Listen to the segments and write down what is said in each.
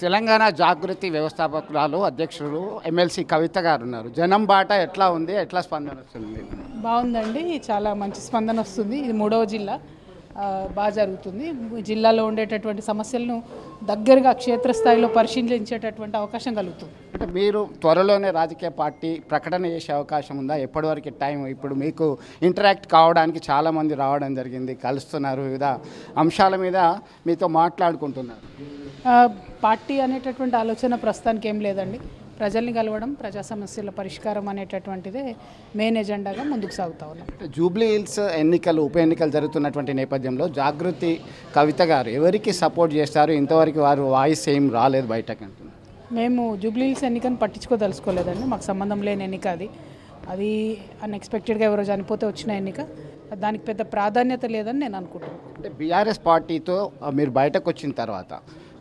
తెలంగాణ జాగృతి వ్యవస్థాపకురాలు అధ్యక్షులు ఎమ్మెల్సీ కవిత గారు ఉన్నారు. జనం బాట ఎట్లా ఉంది, ఎట్లా స్పందన వస్తుంది? బాగుందండి, చాలా మంచి స్పందన వస్తుంది. ఇది 3వ జిల్లా, బాగా జరుగుతుంది. జిల్లాలో ఉండేటటువంటి సమస్యలను దగ్గరగా క్షేత్రస్థాయిలో పరిశీలించేటటువంటి అవకాశం కలుగుతుంది. అంటే మీరు త్వరలోనే రాజకీయ పార్టీ ప్రకటన చేసే అవకాశం ఉందా? ఎప్పటివరకు టైం? ఇప్పుడు మీకు ఇంటరాక్ట్ కావడానికి చాలామంది రావడం జరిగింది, కలుస్తున్నారు, వివిధ అంశాల మీద మీతో మాట్లాడుకుంటున్నారు. పార్టీ అనేటటువంటి ఆలోచన ప్రస్తుతానికి ఏం లేదండి. ప్రజల్ని కలవడం, ప్రజా సమస్యల పరిష్కారం అనేటటువంటిదే మెయిన్ ఎజెండాగా ముందుకు సాగుతా ఉన్నాం. జూబ్లీ హిల్స్ ఎన్నికలు, ఉప ఎన్నికలు జరుగుతున్నటువంటి నేపథ్యంలో జాగృతి కవిత గారు ఎవరికి సపోర్ట్ చేస్తారు? ఇంతవరకు వారు వాయిస్ ఏం రాలేదు బయటకు అంటున్నారు. మేము జూబ్లీ హిల్స్ ఎన్నికను పట్టించుకోదలుచుకోలేదండి. మాకు సంబంధం లేని ఎన్నిక అది అన్ఎక్స్పెక్టెడ్గా ఎవరో చనిపోతే వచ్చిన ఎన్నిక. దానికి పెద్ద ప్రాధాన్యత లేదని నేను అనుకుంటున్నాను. అంటే బీఆర్ఎస్ పార్టీతో మీరు బయటకు వచ్చిన తర్వాత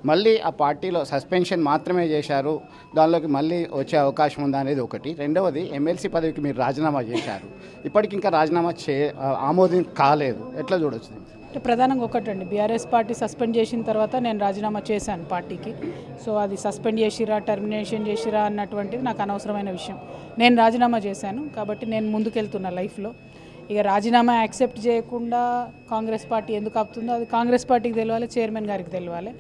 మళ్ళీ ఆ పార్టీలో సస్పెన్షన్ మాత్రమే చేశారు, దానిలోకి మళ్ళీ వచ్చే అవకాశం ఉందా అనేది ఒకటి. రెండవది, ఎమ్మెల్సీ పదవికి మీరు రాజీనామా చేశారు, ఇప్పటికి ఇంకా రాజీనామా ఆమోదం కాలేదు, ఎట్లా చూడొచ్చు? అంటే ప్రధానంగా ఒకటండి, బీఆర్ఎస్ పార్టీ సస్పెండ్ చేసిన తర్వాత నేను రాజీనామా చేశాను పార్టీకి. సో అది సస్పెండ్ చేసిరా, టర్మినేషన్ చేసిరా అన్నటువంటిది నాకు అనవసరమైన విషయం. నేను రాజీనామా చేశాను కాబట్టి నేను ముందుకెళ్తున్నా లైఫ్లో. ఇక రాజీనామా యాక్సెప్ట్ చేయకుండా కాంగ్రెస్ పార్టీ ఎందుకు ఆపుతుందో అది కాంగ్రెస్ పార్టీకి తెలియాలి, చైర్మన్ గారికి తెలియాలి.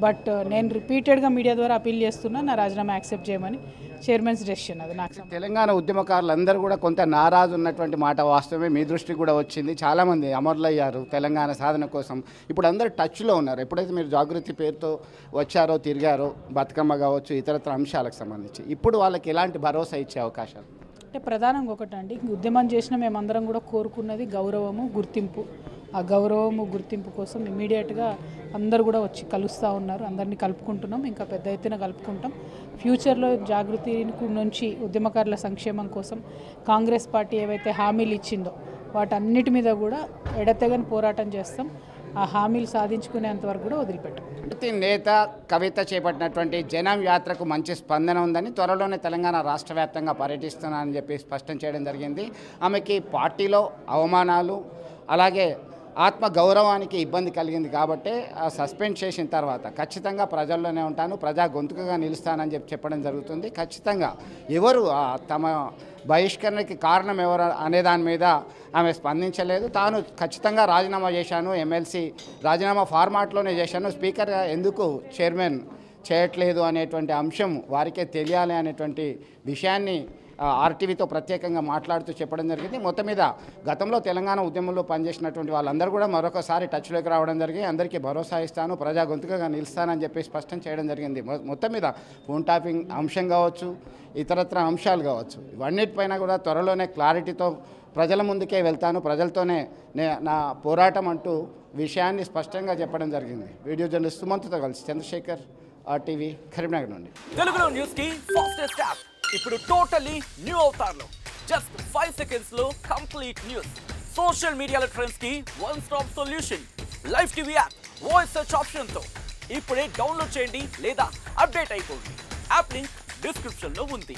బట్ నేను రిపీటెడ్గా మీడియా ద్వారా అపీల్ చేస్తున్నా నా రాజీనామా యాక్సెప్ట్ చేయమని. చైర్మన్స్ డెసిషన్ అది. నాకు తెలంగాణ ఉద్యమకారులందరూ కూడా కొంత నారాజు ఉన్నటువంటి మాట వాస్తవమే, మీ దృష్టికి కూడా వచ్చింది. చాలామంది అమరులయ్యారు తెలంగాణ సాధన కోసం. ఇప్పుడు అందరూ టచ్లో ఉన్నారు. ఎప్పుడైతే మీరు జాగృతి పేరుతో వచ్చారో, తిరిగారో, బతుకమ్మ కావచ్చు, ఇతరత్ర అంశాలకు సంబంధించి ఇప్పుడు వాళ్ళకి ఎలాంటి భరోసా ఇచ్చే అవకాశాలు? అంటే ప్రధానంగా ఒకటండి, ఉద్యమం చేసిన మేమందరం కూడా కోరుకున్నది గౌరవము, గుర్తింపు. ఆ గౌరవము, గుర్తింపు కోసం ఇమీడియట్గా అందరు కూడా వచ్చి కలుస్తూ ఉన్నారు. అందరినీ కలుపుకుంటున్నాం, ఇంకా పెద్ద ఎత్తున కలుపుకుంటాం. ఫ్యూచర్లో జాగృతి నుంచి ఉద్యమకారుల సంక్షేమం కోసం కాంగ్రెస్ పార్టీ ఏవైతే హామీలు ఇచ్చిందో వాటన్నిటి మీద కూడా ఎడతెగని పోరాటం చేస్తాం. ఆ హామీలు సాధించుకునేంతవరకు కూడా వదిలిపెట్టాం. నేత కవిత చేపట్టినటువంటి జనం యాత్రకు మంచి స్పందన ఉందని, త్వరలోనే తెలంగాణ రాష్ట్ర వ్యాప్తంగా పర్యటిస్తున్నానని చెప్పి స్పష్టం చేయడం జరిగింది. ఆమెకి పార్టీలో అవమానాలు, అలాగే ఆత్మ గౌరవానికి ఇబ్బంది కలిగింది కాబట్టి సస్పెండ్ చేసిన తర్వాత ఖచ్చితంగా ప్రజల్లోనే ఉంటాను, ప్రజా గొంతుకగా నిలుస్తానని చెప్పడం జరుగుతుంది. ఖచ్చితంగా ఎవరు తమ బహిష్కరణకి కారణం ఎవరు అనే దాని మీద ఆమె స్పందించలేదు. తాను ఖచ్చితంగా రాజీనామా చేశాను, ఎమ్మెల్సీ రాజీనామా ఫార్మాట్లోనే చేశాను, స్పీకర్గా ఎందుకు చైర్మన్ చేయట్లేదు అనేటువంటి అంశం వారికే తెలియాలి అనేటువంటి విషయాన్ని ఆర్టీవీతో ప్రత్యేకంగా మాట్లాడుతూ చెప్పడం జరిగింది. మొత్తం మీద గతంలో తెలంగాణ ఉద్యమంలో పనిచేసినటువంటి వాళ్ళందరూ కూడా మరొకసారి టచ్లోకి రావడం జరిగింది. అందరికీ భరోసా ఇస్తాను, ప్రజా గొంతుకగా నిలుస్తానని చెప్పి స్పష్టం చేయడం జరిగింది. మొత్తం మీద ఫోన్ ట్యాపింగ్ అంశం కావచ్చు, ఇతరత్ర అంశాలు కావచ్చు, ఇవన్నిటిపైన కూడా త్వరలోనే క్లారిటీతో ప్రజల ముందుకే వెళ్తాను, ప్రజలతోనే నా పోరాటం అంటూ విషయాన్ని స్పష్టంగా చెప్పడం జరిగింది. వీడియో జర్నలిస్ట్ సుమంత్తో కలిసి చంద్రశేఖర్, ఆర్టీవీ, కరీంనగర్ నుండి. తెలుగులో న్యూస్ కి ఫాస్టెస్ట్ యాప్ ఇప్పుడు టోటల్లీ న్యూ అవతార్లో జస్ట్ 5 సెకండ్స్ లో కంప్లీట్ న్యూస్. సోషల్ మీడియాలో ట్రెండ్స్ కి one stop solution. Live TV app voice search option తో ఇప్పుడే డౌన్లోడ్ చేయండి లేదా అప్డేట్ అయిపోండి. యాప్ లింక్ డిస్క్రిప్షన్ లో ఉంది.